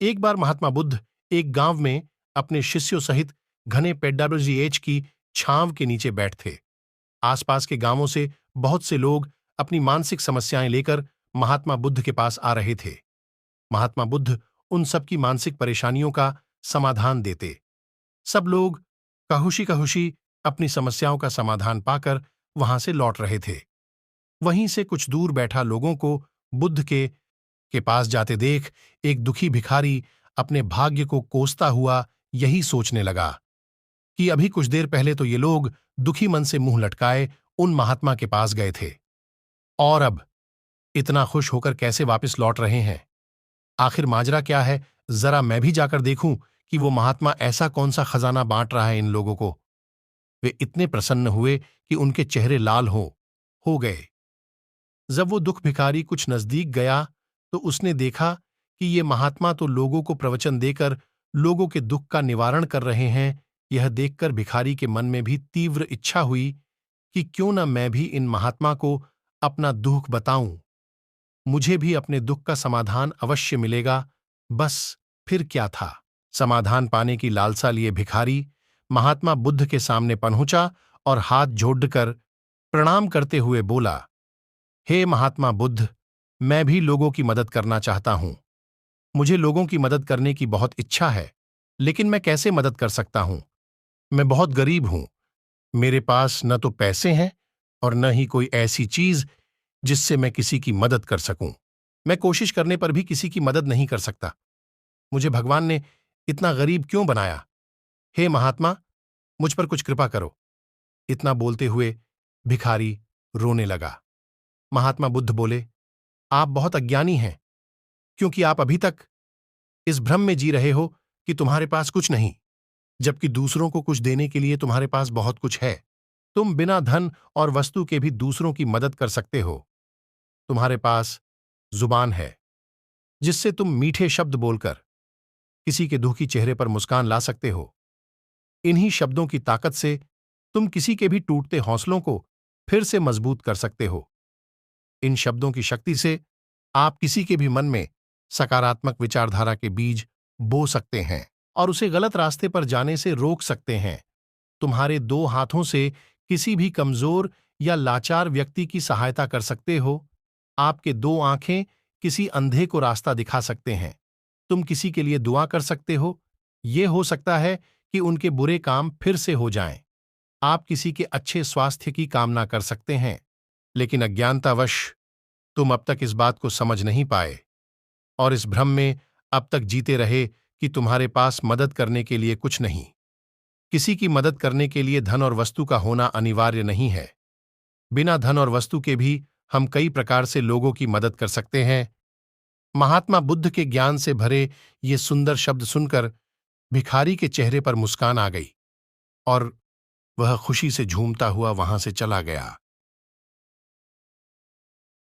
एक बार महात्मा बुद्ध एक गांव में अपने शिष्यों सहित घने पेड्डाबीएच की छांव के नीचे बैठ थे। आसपास के गांवों से बहुत से लोग अपनी मानसिक समस्याएं लेकर महात्मा बुद्ध के पास आ रहे थे। महात्मा बुद्ध उन सबकी मानसिक परेशानियों का समाधान देते। सब लोग कहुशी कहुशी अपनी समस्याओं का समाधान पाकर वहां से लौट रहे थे। वहीं से कुछ दूर बैठा लोगों को बुद्ध के पास जाते देख एक दुखी भिखारी अपने भाग्य को कोसता हुआ यही सोचने लगा कि अभी कुछ देर पहले तो ये लोग दुखी मन से मुंह लटकाए उन महात्मा के पास गए थे, और अब इतना खुश होकर कैसे वापस लौट रहे हैं। आखिर माजरा क्या है, जरा मैं भी जाकर देखूं कि वो महात्मा ऐसा कौन सा खजाना बांट रहा है इन लोगों को। वे इतने प्रसन्न हुए कि उनके चेहरे लाल हो गए। जब वो दुख भिखारी कुछ नजदीक गया तो उसने देखा कि ये महात्मा तो लोगों को प्रवचन देकर लोगों के दुख का निवारण कर रहे हैं। यह देखकर भिखारी के मन में भी तीव्र इच्छा हुई कि क्यों न मैं भी इन महात्मा को अपना दुख बताऊं, मुझे भी अपने दुख का समाधान अवश्य मिलेगा। बस फिर क्या था, समाधान पाने की लालसा लिए भिखारी महात्मा बुद्ध के सामने पहुंचा और हाथ जोड़कर प्रणाम करते हुए बोला, हे महात्मा बुद्ध, मैं भी लोगों की मदद करना चाहता हूं। मुझे लोगों की मदद करने की बहुत इच्छा है, लेकिन मैं कैसे मदद कर सकता हूं? मैं बहुत गरीब हूं। मेरे पास न तो पैसे हैं और न ही कोई ऐसी चीज जिससे मैं किसी की मदद कर सकूं। मैं कोशिश करने पर भी किसी की मदद नहीं कर सकता। मुझे भगवान ने इतना गरीब क्यों बनाया? हे महात्मा, मुझ पर कुछ कृपा करो। इतना बोलते हुए भिखारी रोने लगा। महात्मा बुद्ध बोले, आप बहुत अज्ञानी हैं, क्योंकि आप अभी तक इस भ्रम में जी रहे हो कि तुम्हारे पास कुछ नहीं, जबकि दूसरों को कुछ देने के लिए तुम्हारे पास बहुत कुछ है। तुम बिना धन और वस्तु के भी दूसरों की मदद कर सकते हो। तुम्हारे पास जुबान है, जिससे तुम मीठे शब्द बोलकर किसी के दुखी चेहरे पर मुस्कान ला सकते हो। इन्हीं शब्दों की ताकत से तुम किसी के भी टूटते हौसलों को फिर से मजबूत कर सकते हो। इन शब्दों की शक्ति से आप किसी के भी मन में सकारात्मक विचारधारा के बीज बो सकते हैं और उसे गलत रास्ते पर जाने से रोक सकते हैं। तुम्हारे दो हाथों से किसी भी कमजोर या लाचार व्यक्ति की सहायता कर सकते हो। आपके दो आंखें किसी अंधे को रास्ता दिखा सकते हैं। तुम किसी के लिए दुआ कर सकते हो। यह हो सकता है कि उनके बुरे काम फिर से हो जाएं। आप किसी के अच्छे स्वास्थ्य की कामना कर सकते हैं, लेकिन अज्ञानतावश तुम अब तक इस बात को समझ नहीं पाए और इस भ्रम में अब तक जीते रहे कि तुम्हारे पास मदद करने के लिए कुछ नहीं। किसी की मदद करने के लिए धन और वस्तु का होना अनिवार्य नहीं है। बिना धन और वस्तु के भी हम कई प्रकार से लोगों की मदद कर सकते हैं। महात्मा बुद्ध के ज्ञान से भरे ये सुंदर शब्द सुनकर भिखारी के चेहरे पर मुस्कान आ गई और वह खुशी से झूमता हुआ वहां से चला गया।